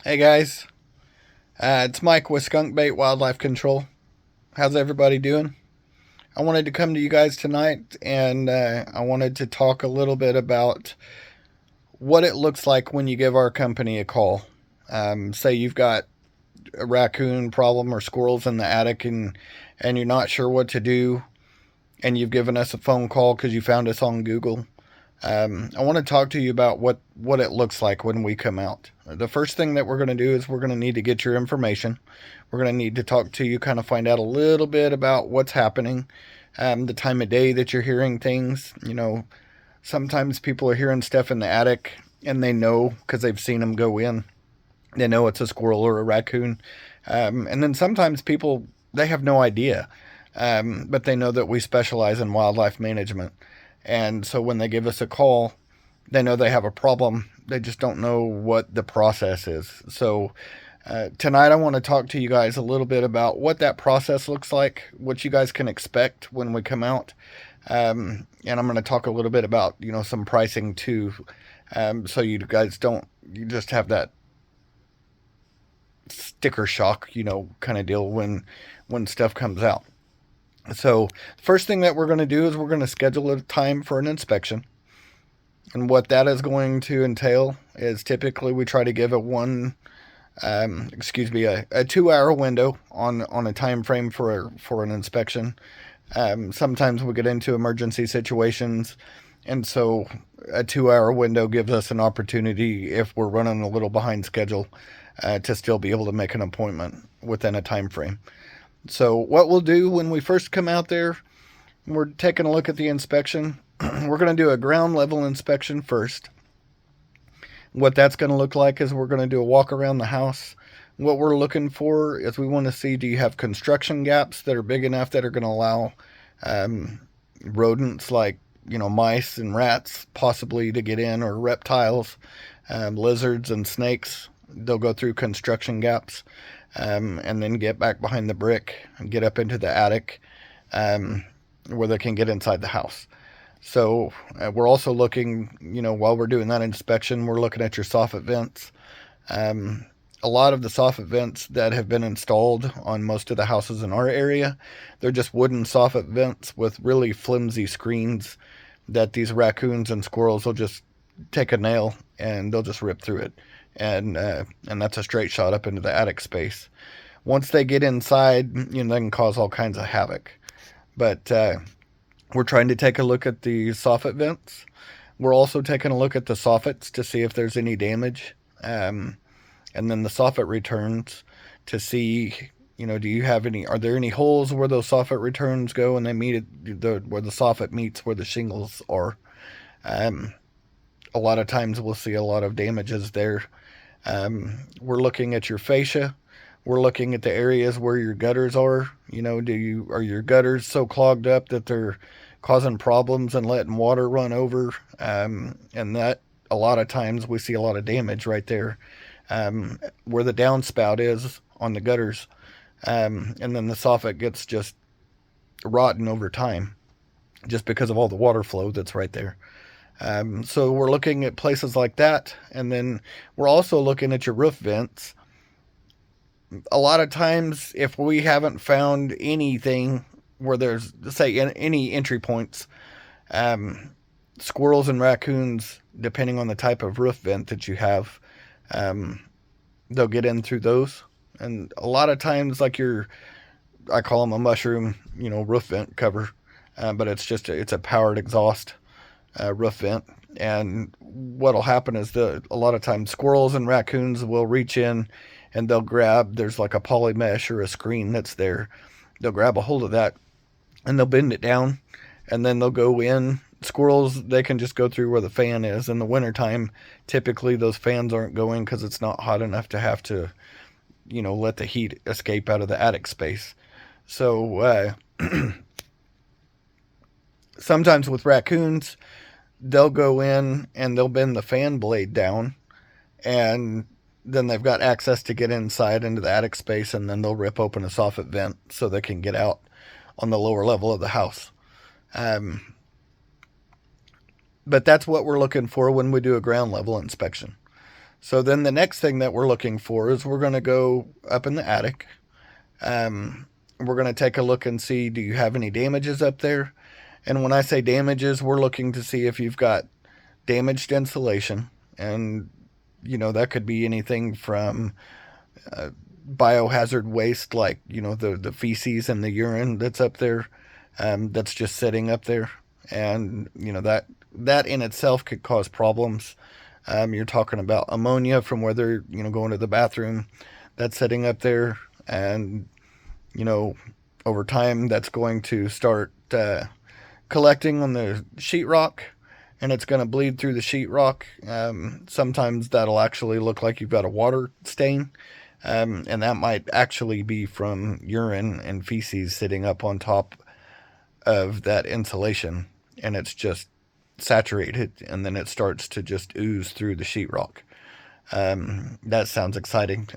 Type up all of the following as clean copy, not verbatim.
Hey guys, it's Mike with Skunk Bait Wildlife Control. How's everybody doing? I wanted to come to you guys tonight and I wanted to talk a little bit about what it looks like when you give our company a call. Say you've got a raccoon problem or squirrels in the attic and you're not sure what to do, and you've given us a phone call because you found us on Google. I want to talk to you about what it looks like when we come out. The first thing that we're going to do is we're going to need to get your information. We're going to need to talk to you, kind of find out a little bit about what's happening, the time of day that you're hearing things. Sometimes people are hearing stuff in the attic and they know because they've seen them go in. They know it's a squirrel or a raccoon. And then sometimes people, they have no idea, but they know that we specialize in wildlife management. And so when they give us a call, they know they have a problem. They just don't know what the process is. So tonight, I want to talk to you guys a little bit about what that process looks like, what you guys can expect when we come out. And I'm going to talk a little bit about, some pricing too. So you guys you just have that sticker shock, kind of deal when stuff comes out. So, first thing that we're going to do is we're going to schedule a time for an inspection. And what that is going to entail is typically we try to give a 2 hour window on a time frame for an inspection. Sometimes we get into emergency situations, and so a 2 hour window gives us an opportunity, if we're running a little behind schedule, to still be able to make an appointment within a time frame. So what we'll do when we first come out there, we're taking a look at the inspection. We're going to do a ground level inspection first. What that's going to look like is we're going to do a walk around the house. What we're looking for is we want to see, do you have construction gaps that are big enough that are going to allow rodents like, mice and rats possibly to get in, or reptiles, lizards and snakes. They'll go through construction gaps. And then get back behind the brick and get up into the attic, where they can get inside the house. So we're also looking, while we're doing that inspection, we're looking at your soffit vents. A lot of the soffit vents that have been installed on most of the houses in our area, they're just wooden soffit vents with really flimsy screens that these raccoons and squirrels will just take a nail and they'll just rip through it. And that's a straight shot up into the attic space. Once they get inside, they can cause all kinds of havoc. But we're trying to take a look at the soffit vents. We're also taking a look at the soffits to see if there's any damage, and then the soffit returns to see, do you have any? Are there any holes where those soffit returns go and they meet where the soffit meets where the shingles are? A lot of times we'll see a lot of damages there. We're looking at your fascia. We're looking at the areas where your gutters are. Are your gutters so clogged up that they're causing problems and letting water run over? And that, a lot of times we see a lot of damage right there, where the downspout is on the gutters. And then the soffit gets just rotten over time just because of all the water flow that's right there. So we're looking at places like that. And then we're also looking at your roof vents. A lot of times, if we haven't found anything where there's, say, any entry points, squirrels and raccoons, depending on the type of roof vent that you have, they'll get in through those. And a lot of times, like I call them a mushroom, roof vent cover, but it's a powered exhaust roof vent. And what'll happen is a lot of times squirrels and raccoons will reach in and they'll grab, there's like a poly mesh or a screen that's there. They'll grab a hold of that and they'll bend it down and then they'll go in. Squirrels, they can just go through where the fan is. In the wintertime, typically those fans aren't going because it's not hot enough to have to, let the heat escape out of the attic space. So sometimes with raccoons, they'll go in and they'll bend the fan blade down, and then they've got access to get inside into the attic space, and then they'll rip open a soffit vent so they can get out on the lower level of the house. But that's what we're looking for when we do a ground level inspection. So then the next thing that we're looking for is we're going to go up in the attic. We're going to take a look and see, do you have any damages up there? And when I say damages, we're looking to see if you've got damaged insulation. And, that could be anything from biohazard waste, like, the feces and the urine that's up there, that's just sitting up there. And, that in itself could cause problems. You're talking about ammonia from where they're, going to the bathroom, that's sitting up there. And, over time, that's going to start collecting on the sheetrock, and it's going to bleed through the sheetrock. Sometimes that'll actually look like you've got a water stain, and that might actually be from urine and feces sitting up on top of that insulation, and it's just saturated, and then it starts to just ooze through the sheetrock. That sounds exciting.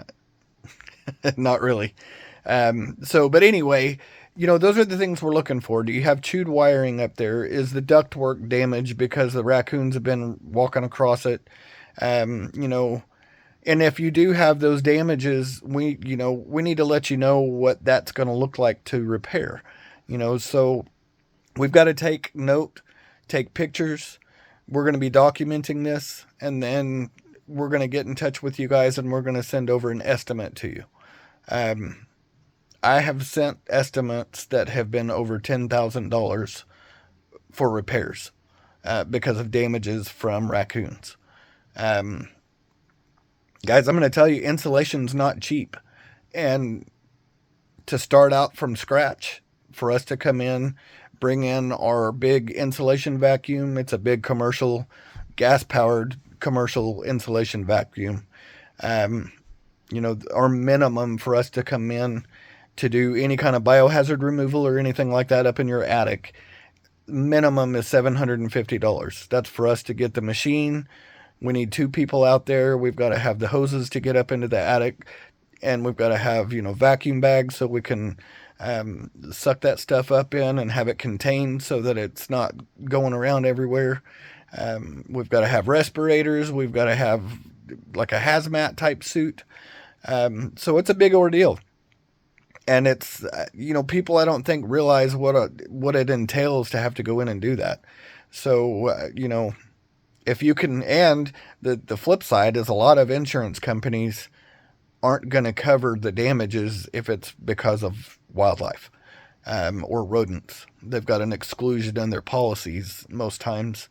Not really. But anyway, those are the things we're looking for. Do you have chewed wiring up there? Is the ductwork damaged because the raccoons have been walking across it? And if you do have those damages, we need to let you know what that's going to look like to repair. So we've got to take pictures. We're going to be documenting this, and then we're going to get in touch with you guys, and we're going to send over an estimate to you. I have sent estimates that have been over $10,000 for repairs because of damages from raccoons. Guys, I'm going to tell you, insulation's not cheap. And to start out from scratch, for us to come in, bring in our big insulation vacuum, it's a big commercial, gas-powered commercial insulation vacuum. Our minimum for us to come in to do any kind of biohazard removal or anything like that up in your attic, minimum is $750. That's for us to get the machine. We need 2 people out there. We've got to have the hoses to get up into the attic, and we've got to have, vacuum bags so we can suck that stuff up in and have it contained so that it's not going around everywhere. We've got to have respirators. We've got to have like a hazmat type suit. So it's a big ordeal. And it's, people I don't think realize what it entails to have to go in and do that. So, if you can, and the flip side is a lot of insurance companies aren't going to cover the damages if it's because of wildlife, or rodents. They've got an exclusion in their policies most times.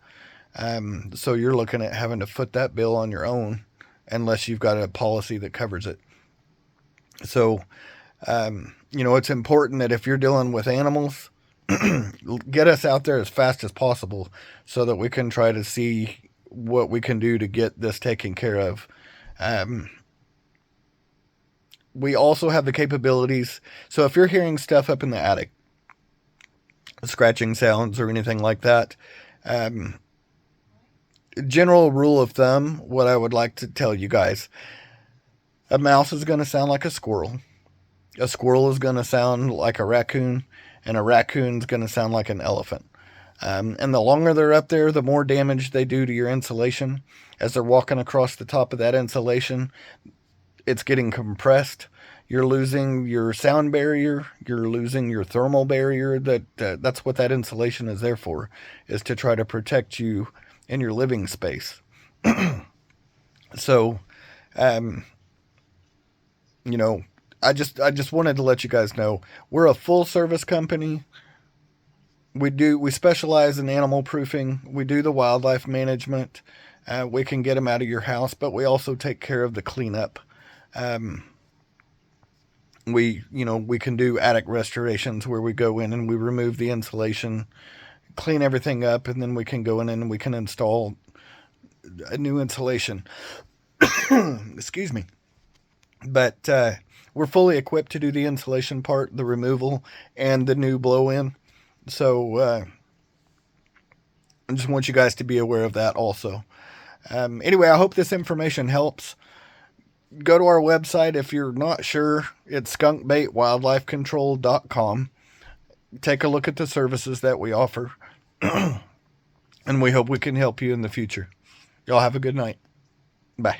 So you're looking at having to foot that bill on your own unless you've got a policy that covers it. So, it's important that if you're dealing with animals, get us out there as fast as possible so that we can try to see what we can do to get this taken care of. We also have the capabilities. So if you're hearing stuff up in the attic, scratching sounds or anything like that, general rule of thumb, what I would like to tell you guys, a mouse is going to sound like a squirrel is going to sound like a raccoon, and a raccoon's going to sound like an elephant. And the longer they're up there, the more damage they do to your insulation. As they're walking across the top of that insulation, it's getting compressed. You're losing your sound barrier. You're losing your thermal barrier. That's what that insulation is there for, is to try to protect you in your living space. So, I just wanted to let you guys know we're a full service company. We specialize in animal proofing. We do the wildlife management. We can get them out of your house, but we also take care of the cleanup. We can do attic restorations where we go in and we remove the insulation, clean everything up, and then we can go in and we can install a new insulation. Excuse me. But we're fully equipped to do the insulation part, the removal, and the new blow-in. So I just want you guys to be aware of that also. Anyway, I hope this information helps. Go to our website if you're not sure. It's skunkbaitwildlifecontrol.com. Take a look at the services that we offer. And we hope we can help you in the future. Y'all have a good night. Bye.